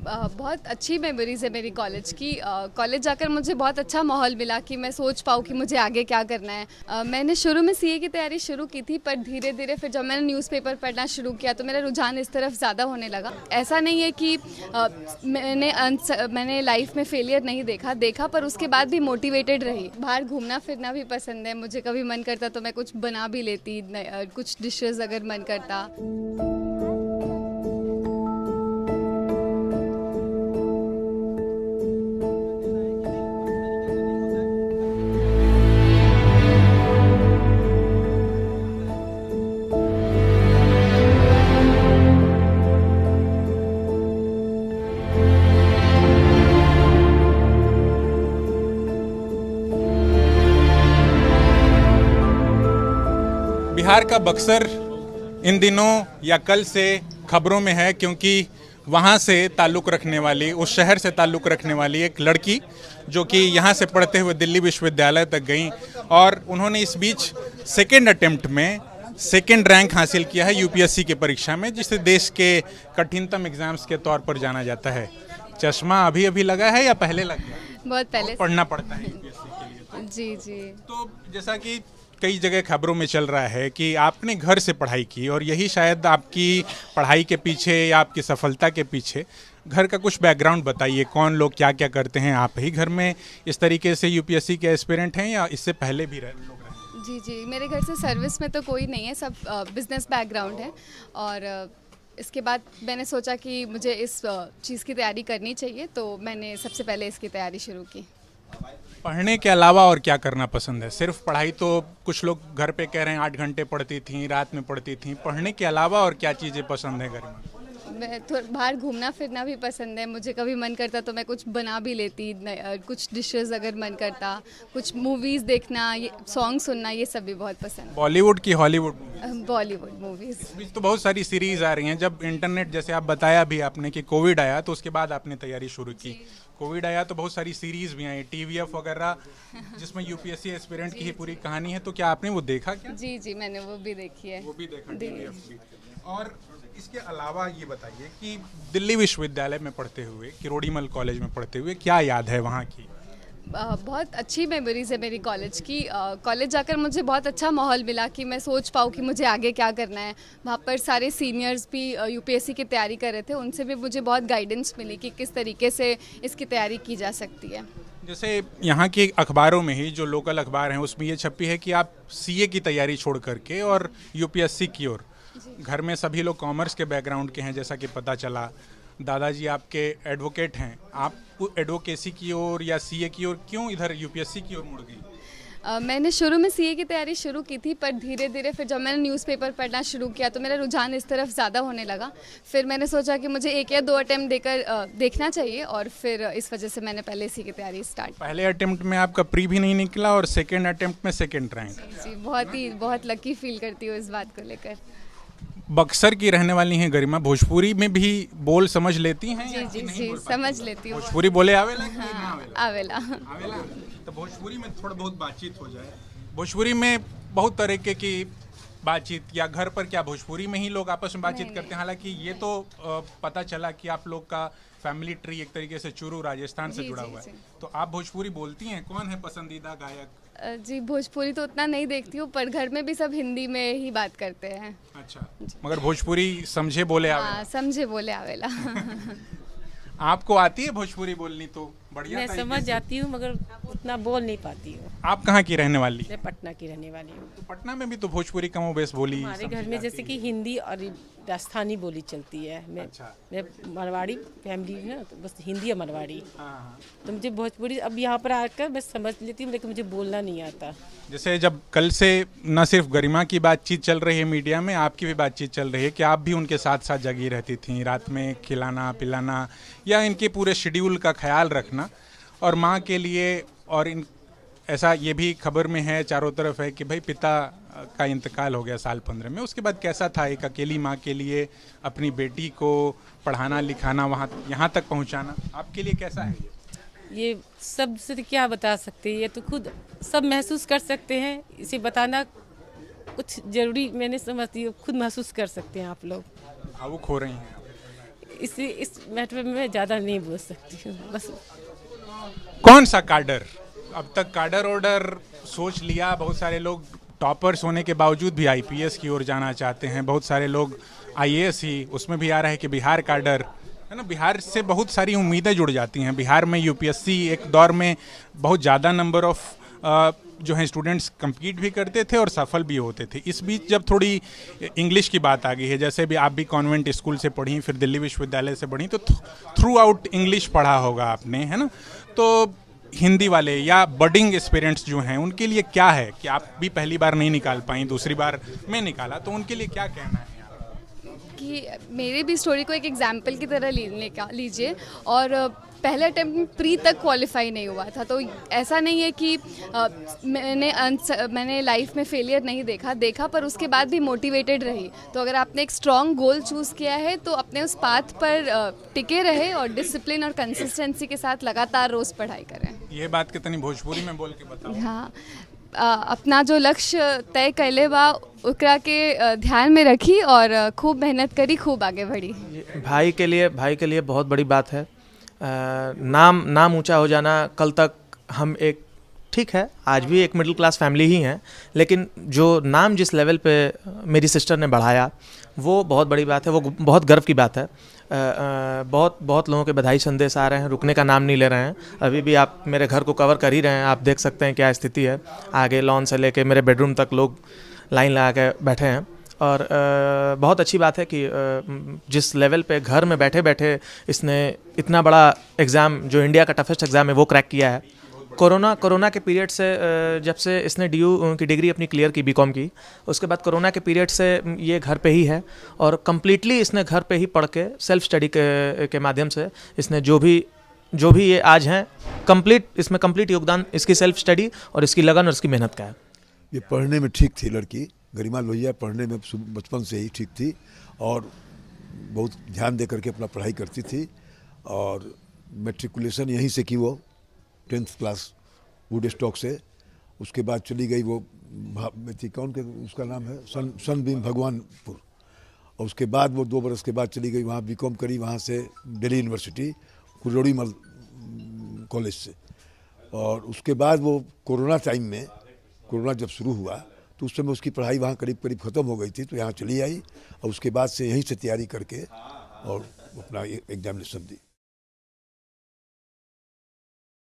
बहुत अच्छी मेमोरीज़ है मेरी कॉलेज की। कॉलेज जाकर मुझे बहुत अच्छा माहौल मिला कि मैं सोच पाऊँ कि मुझे आगे क्या करना है। मैंने शुरू में सीए की तैयारी शुरू की थी, पर धीरे धीरे फिर जब मैंने न्यूज़पेपर पढ़ना शुरू किया तो मेरा रुझान इस तरफ ज़्यादा होने लगा। ऐसा नहीं है कि मैंने लाइफ में फेलियर नहीं देखा पर उसके बाद भी मोटिवेटेड रही। बाहर घूमना फिरना भी पसंद है मुझे, कभी मन करता तो मैं कुछ बना भी लेती, कुछ डिशेज़ अगर मन करता। बिहार का बक्सर इन दिनों या कल से खबरों में है, क्योंकि वहाँ से ताल्लुक़ रखने वाली, उस शहर से ताल्लुक़ रखने वाली एक लड़की जो कि यहाँ से पढ़ते हुए दिल्ली विश्वविद्यालय तक गई और उन्होंने इस बीच सेकेंड अटेम्प्ट में सेकेंड रैंक हासिल किया है यूपीएससी की परीक्षा में, जिसे देश के कठिनतम एग्जाम्स के तौर पर जाना जाता है। चश्मा अभी अभी लगा है या पहले लग गया? बहुत पहले पढ़ना पड़ता है यूपीएससी के लिए। जी जी। तो जैसा कि कई जगह खबरों में चल रहा है कि आपने घर से पढ़ाई की और यही शायद आपकी पढ़ाई के पीछे या आपकी सफलता के पीछे, घर का कुछ बैकग्राउंड बताइए। कौन लोग क्या क्या करते हैं? आप ही घर में इस तरीके से यूपीएससी के एस्पिरेंट हैं या इससे पहले भी लोग रहे? जी जी, मेरे घर से सर्विस में तो कोई नहीं है, सब बिजनेस बैकग्राउंड है। और इसके बाद मैंने सोचा कि मुझे इस चीज़ की तैयारी करनी चाहिए, तो मैंने सबसे पहले इसकी तैयारी शुरू की। पढ़ने के अलावा और क्या करना पसंद है? सिर्फ पढ़ाई तो कुछ लोग घर पे कह रहे हैं 8 घंटे पढ़ती थी, रात में पढ़ती थी। पढ़ने के अलावा और क्या चीज़ें पसंद है घर में? मैं थोड़ा बाहर घूमना फिरना भी पसंद है मुझे, कभी मन करता तो मैं कुछ बना भी लेती, कुछ डिशेस अगर मन करता, कुछ मूवीज़ देखना, ये सॉन्ग सुनना, ये सब भी बहुत पसंद है। बॉलीवुड की हॉलीवुड? बॉलीवुड मूवीज़। इस बीच तो बहुत सारी सीरीज आ रही हैं। जब इंटरनेट, जैसे आप बताया भी आपने कि कोविड आया, तो उसके बाद आपने तैयारी शुरू की। कोविड आया तो बहुत सारी सीरीज भी आई, टीवीएफ वगैरह, जिसमें यूपीएससी एस्पिरेंट की ही पूरी कहानी है। तो क्या आपने वो देखा क्या? जी जी, मैंने वो भी देखी है। वो भी देखा, टीवीएफ भी। और इसके अलावा ये बताइए कि दिल्ली विश्वविद्यालय में पढ़ते हुए, किरोड़ीमल कॉलेज में पढ़ते हुए क्या याद है वहाँ की? बहुत अच्छी मेमोरीज़ है मेरी कॉलेज की। कॉलेज जाकर मुझे बहुत अच्छा माहौल मिला कि मैं सोच पाऊँ कि मुझे आगे क्या करना है। वहाँ पर सारे सीनियर्स भी यूपीएससी की तैयारी कर रहे थे, उनसे भी मुझे बहुत गाइडेंस मिली कि किस तरीके से इसकी तैयारी की जा सकती है। जैसे यहाँ के अखबारों में ही, जो लोकल अखबार हैं, उसमें ये छपी है कि आप सीए की तैयारी छोड़ करके और यूपीएससी की ओर। घर में सभी लोग कॉमर्स के बैकग्राउंड के हैं, जैसा कि पता चला। दादाजी आपके एडवोकेट हैं, आप एडवोकेसी की ओर या सीए की ओर क्यों इधर यूपीएससी की ओर मुड़ गई? मैंने शुरू में सीए की तैयारी शुरू की थी, पर धीरे धीरे फिर जब मैंने न्यूज़पेपर पढ़ना शुरू किया तो मेरा रुझान इस तरफ ज़्यादा होने लगा। फिर मैंने सोचा कि मुझे 1 या 2 अटेम्प्ट देकर देखना चाहिए, और फिर इस वजह से मैंने पहले इसी की तैयारी स्टार्ट। पहले अटेम्प्ट में आपका प्री भी नहीं निकला और सेकेंड अटेम्प्ट में सेकेंड रैंक। जी, बहुत लकी फील करती हूँ इस बात को लेकर। बक्सर की रहने वाली हैं गरिमा, भोजपुरी में भी बोल समझ लेती हैं? जी जी जी, समझ लेती हूँ। भोजपुरी बोले आवेला कि ना आवेला? आवेला। आवेला। तो भोजपुरी में थोड़ा बहुत बातचीत हो जाए। भोजपुरी में बहुत तरीके की बातचीत, या घर पर क्या भोजपुरी में ही लोग आपस में बातचीत करते हैं? हालांकि ये तो पता चला कि आप लोग का फैमिली ट्री एक तरीके से चूरू राजस्थान से जुड़ा हुआ है। तो आप भोजपुरी बोलती हैं? कौन है पसंदीदा गायक? जी, भोजपुरी तो उतना नहीं देखती हूँ, पर घर में भी सब हिंदी में ही बात करते हैं। अच्छा, मगर भोजपुरी समझे बोले आवेला? हाँ, समझे बोले आवेला। आपको आती है भोजपुरी बोलनी? तो बढ़िया। मैं समझ जाती हूँ मगर उतना बोल नहीं पाती हूँ। आप कहाँ की रहने वाली? मैं पटना की रहने वाली हूँ। तो पटना में भी तो भोजपुरी कमोबेश बोली हमारे घर में जैसे कि हिंदी और राजस्थानी बोली चलती है। मैं मारवाड़ी फैमिली है ना, तो बस हिंदी और मारवाड़ी। तो मुझे भोजपुरी अब यहाँ पर आकर मैं समझ लेती हूँ, लेकिन मुझे बोलना नहीं आता। जैसे जब कल से न सिर्फ गरिमा की बातचीत चल रही है मीडिया में, आपकी भी बातचीत चल रही है कि आप भी उनके साथ साथ जगी रहती थी, रात में खिलाना पिलाना या इनके पूरे शेड्यूल का ख्याल रखना, और माँ के लिए। और इन ऐसा ये भी खबर में है, चारों तरफ है कि भाई पिता का इंतकाल हो गया साल 15 में। उसके बाद कैसा था एक अकेली माँ के लिए अपनी बेटी को पढ़ाना लिखाना, वहाँ यहाँ तक पहुँचाना, आपके लिए कैसा है ये सब से क्या बता सकते हैं, ये तो खुद सब महसूस कर सकते हैं। इसे बताना कुछ ज़रूरी मैं नहीं समझती हूँ, खुद महसूस कर सकते हैं आप लोग। भावुक हो रही हैं? इस मैटर में मैं ज़्यादा नहीं बोल सकती हूँ बस। कौन सा काडर? अब तक काडर ऑर्डर सोच लिया, बहुत सारे लोग टॉपर्स होने के बावजूद भी आईपीएस की ओर जाना चाहते हैं, बहुत सारे लोग आईएएस ही, उसमें भी आ रहा है कि बिहार काडर है ना। बिहार से बहुत सारी उम्मीदें जुड़ जाती हैं। बिहार में यूपीएससी एक दौर में बहुत ज़्यादा नंबर ऑफ जो हैं स्टूडेंट्स compete भी करते थे और सफल भी होते थे। इस बीच जब थोड़ी इंग्लिश की बात आ गई है, जैसे भी आप भी कॉन्वेंट स्कूल से पढ़ी, फिर दिल्ली विश्वविद्यालय से पढ़ी, तो थ्रू आउट इंग्लिश पढ़ा होगा आपने, है ना। तो हिंदी वाले या बडिंग एस्पिरेंट्स जो हैं उनके लिए क्या है कि आप भी पहली बार नहीं निकाल पाई, दूसरी बार मैं निकाला, तो उनके लिए क्या कहना है कि मेरी भी स्टोरी को एक एग्जाम्पल की तरह लीजिए। और पहले अटेम्प्ट में प्री तक क्वालिफाई नहीं हुआ था, तो ऐसा नहीं है कि मैंने लाइफ में फेलियर नहीं देखा, पर उसके बाद भी मोटिवेटेड रही। तो अगर आपने एक स्ट्रॉन्ग गोल चूज़ किया है तो अपने उस पाथ पर टिके रहे और डिसिप्लिन और कंसिस्टेंसी के साथ लगातार रोज़ पढ़ाई करें। ये बात कितनी भोजपुरी में बोल के बताओ। हाँ, अपना जो लक्ष्य तय कैले बा ओकरा के ध्यान में रखी और खूब मेहनत करी, खूब आगे बढ़ी। भाई के लिए बहुत बड़ी बात है। नाम ऊंचा हो जाना, कल तक हम एक ठीक है आज भी एक मिडिल क्लास फैमिली ही हैं, लेकिन जो नाम जिस लेवल पे मेरी सिस्टर ने बढ़ाया वो बहुत बड़ी बात है, वो बहुत गर्व की बात है। बहुत लोगों के बधाई संदेश आ रहे हैं, रुकने का नाम नहीं ले रहे हैं। अभी भी आप मेरे घर को कवर कर ही रहे हैं, आप देख सकते हैं क्या स्थिति है। आगे लॉन से लेके मेरे बेडरूम तक लोग लाइन लगा के बैठे हैं। और बहुत अच्छी बात है कि जिस लेवल पे घर में बैठे बैठे इसने इतना बड़ा एग्ज़ाम, जो इंडिया का टफेस्ट एग्ज़ाम है, वो क्रैक किया है। कोरोना के पीरियड से जब से इसने DU की डिग्री अपनी क्लियर की, बीकॉम की, उसके बाद कोरोना के पीरियड से ये घर पे ही है और कम्प्लीटली इसने घर पे ही पढ़ के सेल्फ स्टडी के माध्यम से इसने जो भी ये आज हैं इसमें कंप्लीट योगदान इसकी सेल्फ स्टडी और इसकी लगन और इसकी मेहनत का है। ये पढ़ने में ठीक थी लड़की, गरिमा लोहिया पढ़ने में बचपन से ही ठीक थी और बहुत ध्यान दे करके अपना पढ़ाई करती थी और मैट्रिकुलेशन यहीं से की वो 10th क्लास वुड स्टॉक से। उसके बाद चली गई वो कौन के उसका नाम है सनबीम भगवानपुर, और उसके बाद वो 2 बरस के बाद चली गई वहाँ बीकॉम करी, वहाँ से दिल्ली यूनिवर्सिटी कुरोड़ीमल कॉलेज से। और उसके बाद वो कोरोना जब शुरू हुआ तो उस समय उसकी पढ़ाई वहाँ करीब ख़त्म हो गई थी, तो यहाँ चली आई और उसके बाद से यहीं से तैयारी करके और अपना एग्जामिनेशन दी।